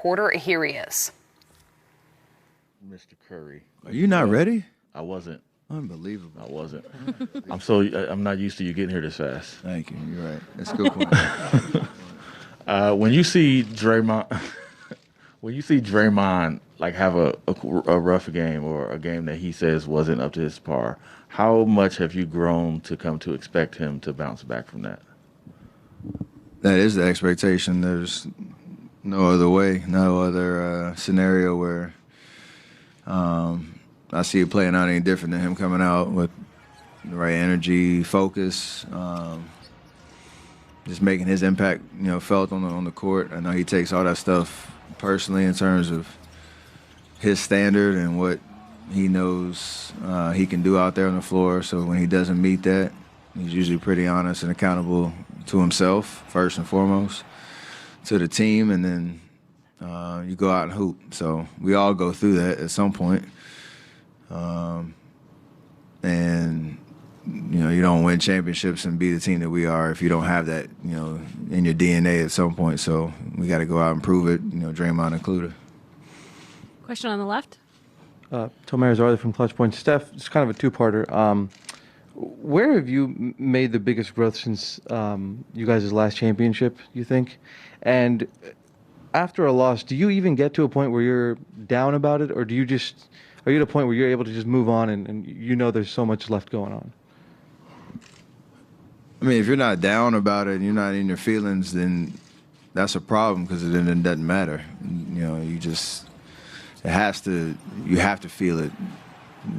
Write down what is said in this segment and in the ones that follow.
quarter. Here he is. Mr. Curry. Are you not ready? I wasn't. Unbelievable. I wasn't. I'm not used to you getting here this fast. Thank you. You're right. That's a good point. When you see Draymond, like have a rough game or a game that he says wasn't up to his par, how much have you grown to come to expect him to bounce back from that? That is the expectation. There's no other way, no other scenario where I see it playing out any different than him coming out with the right energy, focus, just making his impact, felt on the court. I know he takes all that stuff personally in terms of his standard and what he knows he can do out there on the floor. So when he doesn't meet that, he's usually pretty honest and accountable to himself, first and foremost, to the team, and then you go out and hoop. So we all go through that at some point. And, you don't win championships and be the team that we are if you don't have that, in your DNA at some point. So we got to go out and prove it, Draymond included. Question on the left. Tomer Zarley from Clutch Point. Steph, it's kind of a two-parter. Where have you made the biggest growth since you guys' last championship, you think? And after a loss, do you even get to a point where you're down about it, or are you at a point where you're able to just move on and there's so much left going on? I mean, if you're not down about it and you're not in your feelings, then that's a problem because then it doesn't matter. You have to feel it.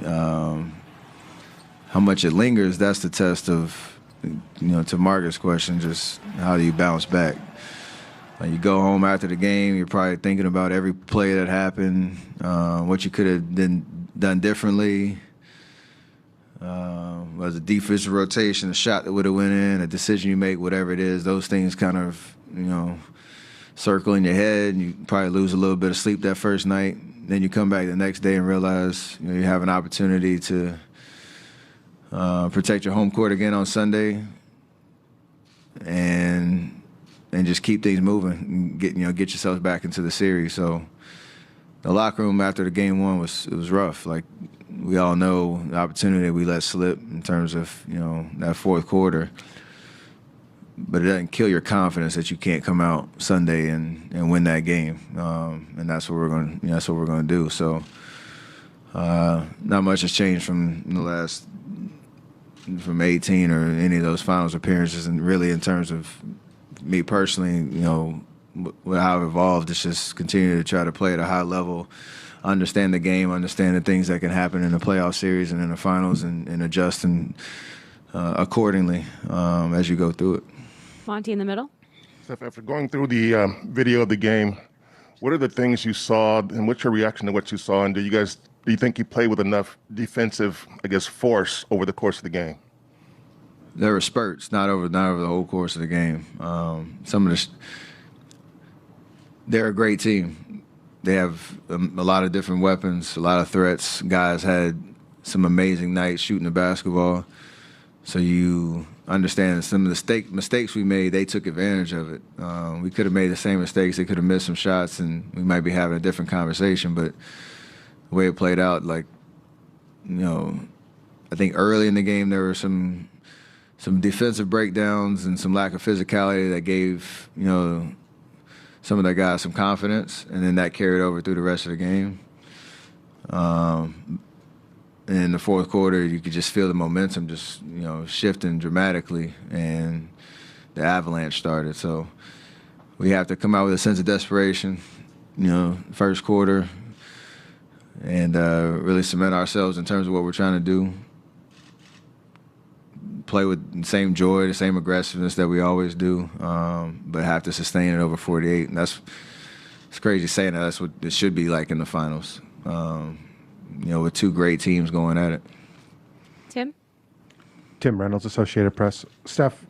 How much it lingers, that's the test of, to Margaret's question, just how do you bounce back? You go home after the game, you're probably thinking about every play that happened, what you could have done differently. Was a defensive rotation, a shot that would have went in, a decision you make, whatever it is, those things kind of, circle in your head, and you probably lose a little bit of sleep that first night. Then you come back the next day and realize you have an opportunity to protect your home court again on Sunday, and just keep things moving, and get yourselves back into the series. So the locker room after the game one was rough. Like we all know the opportunity we let slip in terms of that fourth quarter, but it doesn't kill your confidence that you can't come out Sunday and win that game. And that's what we're going. That's what we're going to do. So not much has changed from the last. From 18 or any of those finals appearances, and really in terms of me personally, how I've evolved, it's just continue to try to play at a high level, understand the game, understand the things that can happen in the playoff series and in the finals, and adjust accordingly as you go through it. Monty in the middle. Steph, after going through the video of the game, what are the things you saw, and what's your reaction to what you saw, and do you think you played with enough defensive, force over the course of the game? There were spurts, not over the whole course of the game. They're a great team. They have a lot of different weapons, a lot of threats. Guys had some amazing nights shooting the basketball. So you understand some of the mistakes we made, they took advantage of it. We could have made the same mistakes. They could have missed some shots, and we might be having a different conversation, but the way it played out, I think early in the game there were some defensive breakdowns and some lack of physicality that gave, some of their guys some confidence, and then that carried over through the rest of the game. And in the fourth quarter, you could just feel the momentum just, shifting dramatically, and the avalanche started. So we have to come out with a sense of desperation, first quarter, and really cement ourselves in terms of what we're trying to do. Play with the same joy, the same aggressiveness that we always do, but have to sustain it over 48. And it's crazy saying that. That's what it should be like in the finals, with two great teams going at it. Tim Reynolds, Associated Press. Steph,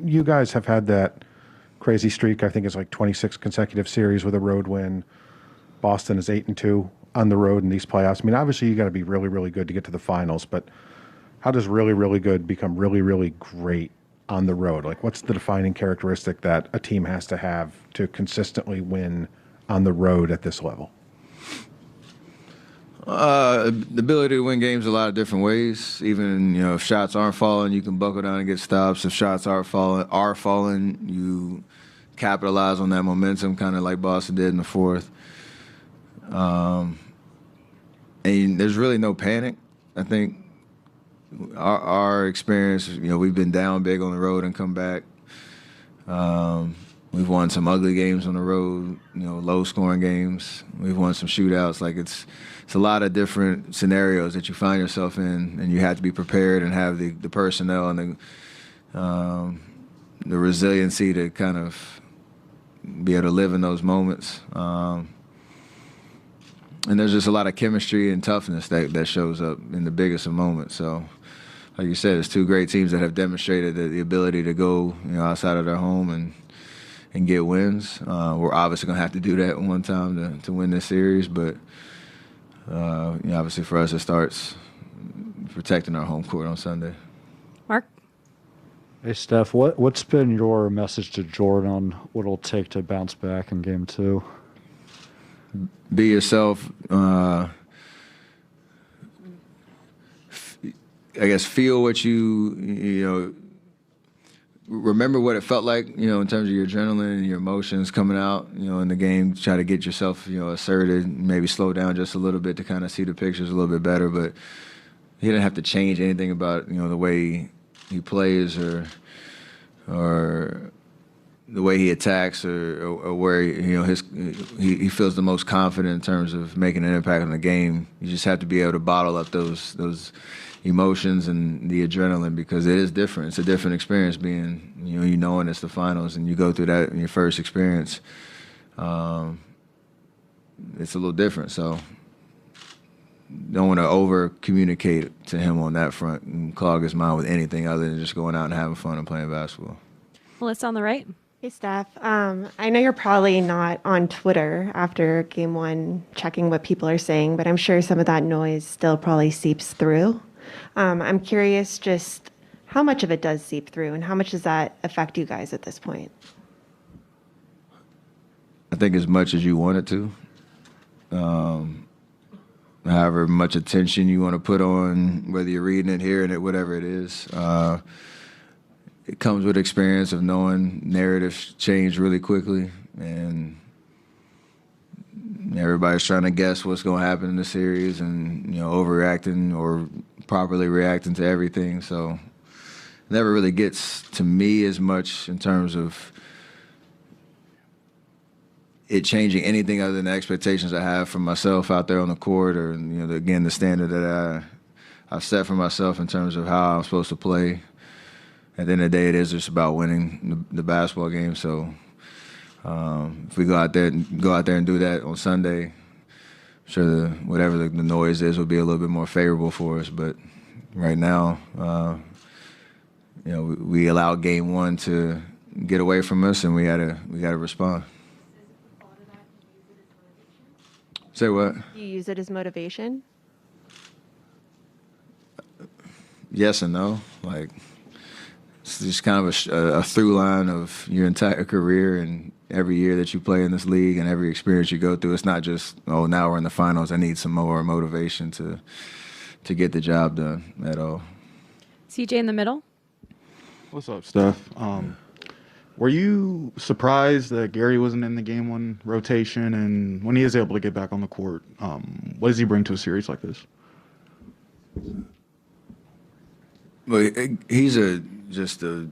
you guys have had that crazy streak. I think it's like 26 consecutive series with a road win. Boston is 8-2 on the road in these playoffs. I mean, obviously you got to be really, really good to get to the finals, but how does really, really good become really, really great on the road? Like, what's the defining characteristic that a team has to have to consistently win on the road at this level? The ability to win games a lot of different ways. Even if shots aren't falling, you can buckle down and get stops. If shots are falling, you capitalize on that momentum, kind of like Boston did in the fourth. And there's really no panic. I think our experience, we've been down big on the road and come back. We've won some ugly games on the road, low-scoring games. We've won some shootouts. Like it's a lot of different scenarios that you find yourself in, and you have to be prepared and have the personnel and the resiliency to kind of be able to live in those moments. And there's just a lot of chemistry and toughness that shows up in the biggest of moments. So, like you said, it's two great teams that have demonstrated the ability to go outside of their home and get wins. We're obviously going to have to do that one time to win this series, but obviously for us it starts protecting our home court on Sunday. Mark? Hey, Steph, what's been your message to Jordan on what it'll take to bounce back in Game 2? Be yourself. I guess feel what remember what it felt like, in terms of your adrenaline and your emotions coming out, in the game. Try to get yourself, asserted, maybe slow down just a little bit to kind of see the pictures a little bit better. But he didn't have to change anything about, the way he plays or the way he attacks or where, he feels the most confident in terms of making an impact on the game. You just have to be able to bottle up those emotions and the adrenaline, because it is different. It's a different experience being, knowing it's the finals and you go through that in your first experience. It's a little different. So don't want to over communicate to him on that front and clog his mind with anything other than just going out and having fun and playing basketball. Melissa on the right. Hey, Steph. I know you're probably not on Twitter after Game 1 checking what people are saying, but I'm sure some of that noise still probably seeps through. I'm curious just how much of it does seep through and how much does that affect you guys at this point? I think as much as you want it to. However much attention you want to put on, whether you're reading it, hearing it, whatever it is. It comes with experience of knowing narratives change really quickly, and everybody's trying to guess what's going to happen in the series and, overreacting or properly reacting to everything. So it never really gets to me as much in terms of it changing anything other than the expectations I have for myself out there on the court, or, again, the standard that I've set for myself in terms of how I'm supposed to play. At the end of the day, it is just about winning the basketball game. So if we go out there and do that on Sunday, I'm sure whatever the noise is will be a little bit more favorable for us. But right now, we allowed Game 1 to get away from us, and we gotta respond. Say what? Do you use it as motivation? Yes and no. Like, it's just kind of a through line of your entire career and every year that you play in this league and every experience you go through. It's not just, now we're in the finals, I need some more motivation to get the job done at all. CJ in the middle. What's up, Steph? Were you surprised that Gary wasn't in the Game 1 rotation? And when he is able to get back on the court, what does he bring to a series like this? Well, he's just a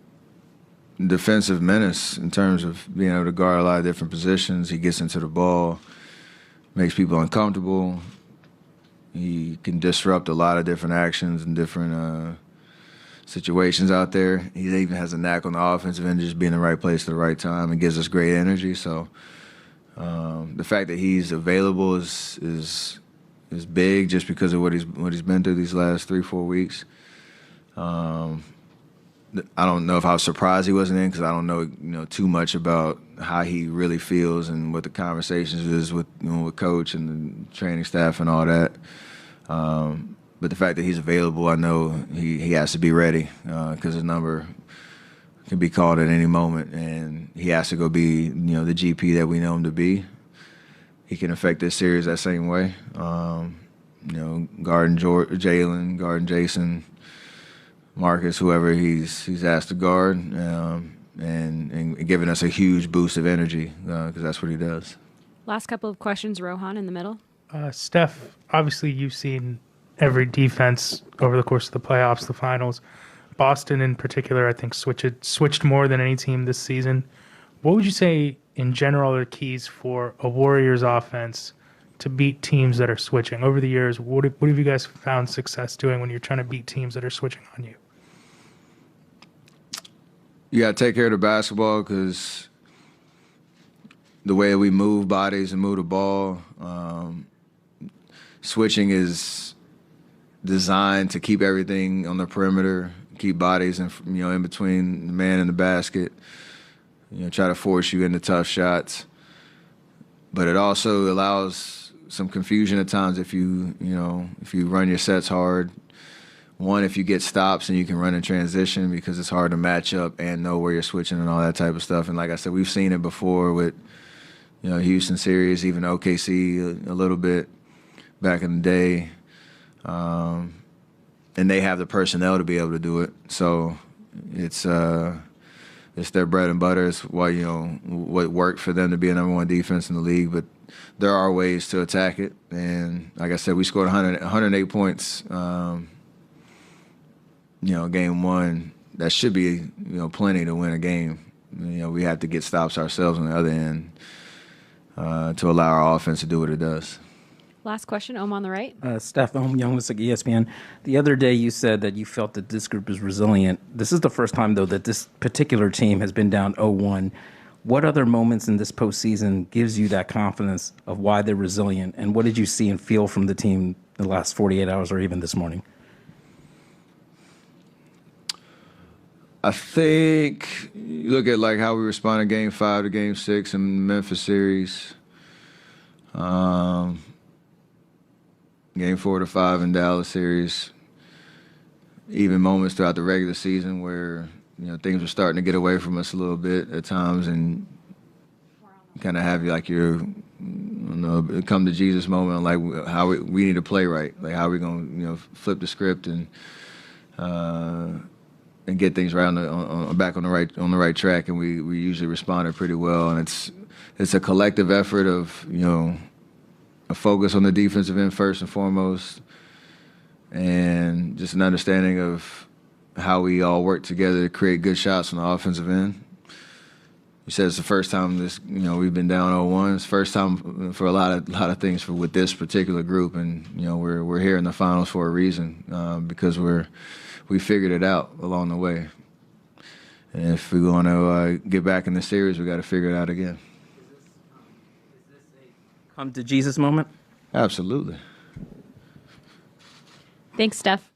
defensive menace in terms of being able to guard a lot of different positions. He gets into the ball, makes people uncomfortable. He can disrupt a lot of different actions and different situations out there. He even has a knack on the offensive end, just being in the right place at the right time, and gives us great energy. So the fact that he's available is big, just because of what he's been through these last 3-4 weeks. I don't know if I was surprised he wasn't in, because I don't know too much about how he really feels and what the conversations is with with coach and the training staff and all that. But the fact that he's available, I know he has to be ready, because his number can be called at any moment, and he has to go be the GP that we know him to be. he can affect this series that same way. Guarding Jalen, guarding Jason, Marcus, whoever he's asked to guard, and giving us a huge boost of energy because that's what he does. Last couple of questions, Rohan in the middle. Steph, obviously you've seen every defense over the course of the playoffs, the finals. Boston in particular, I think, switched more than any team this season. What would you say in general are keys for a Warriors offense to beat teams that are switching? Over the years, what have you guys found success doing when you're trying to beat teams that are switching on you? You got to take care of the basketball because the way we move bodies and move the ball, switching is designed to keep everything on the perimeter, keep bodies in between the man and the basket. Try to force you into tough shots, but it also allows some confusion at times if you run your sets hard. One, if you get stops and you can run in transition because it's hard to match up and know where you're switching and all that type of stuff. And like I said, we've seen it before with Houston series, even OKC a little bit back in the day, and they have the personnel to be able to do it. So it's their bread and butter. It's why what worked for them to be a number one defense in the league. But there are ways to attack it. And like I said, we scored 108 points. Game one, that should be plenty to win a game. We have to get stops ourselves on the other end to allow our offense to do what it does. Last question, Om on the right. Steph, Om Young with ESPN. The other day you said that you felt that this group is resilient. This is the first time, though, that this particular team has been down 0-1. What other moments in this postseason gives you that confidence of why they're resilient? And what did you see and feel from the team in the last 48 hours or even this morning? I think you look at how we responded Game 5 to Game 6 in the Memphis series. Game 4 to 5 in Dallas series. Even moments throughout the regular season where things were starting to get away from us a little bit at times, and kind of have your come to Jesus moment, how we need to play right, how we gonna flip the script and get things right back on the right track, and we usually responded pretty well, and it's a collective effort of a focus on the defensive end first and foremost, and just an understanding of how we all work together to create good shots on the offensive end. You said it's the first time we've been down 0-1. It's the first time for a lot of things with this particular group, and we're here in the finals for a reason because we figured it out along the way. And if we want to get back in the series, we got to figure it out again. Come to Jesus moment? Absolutely. Thanks, Steph.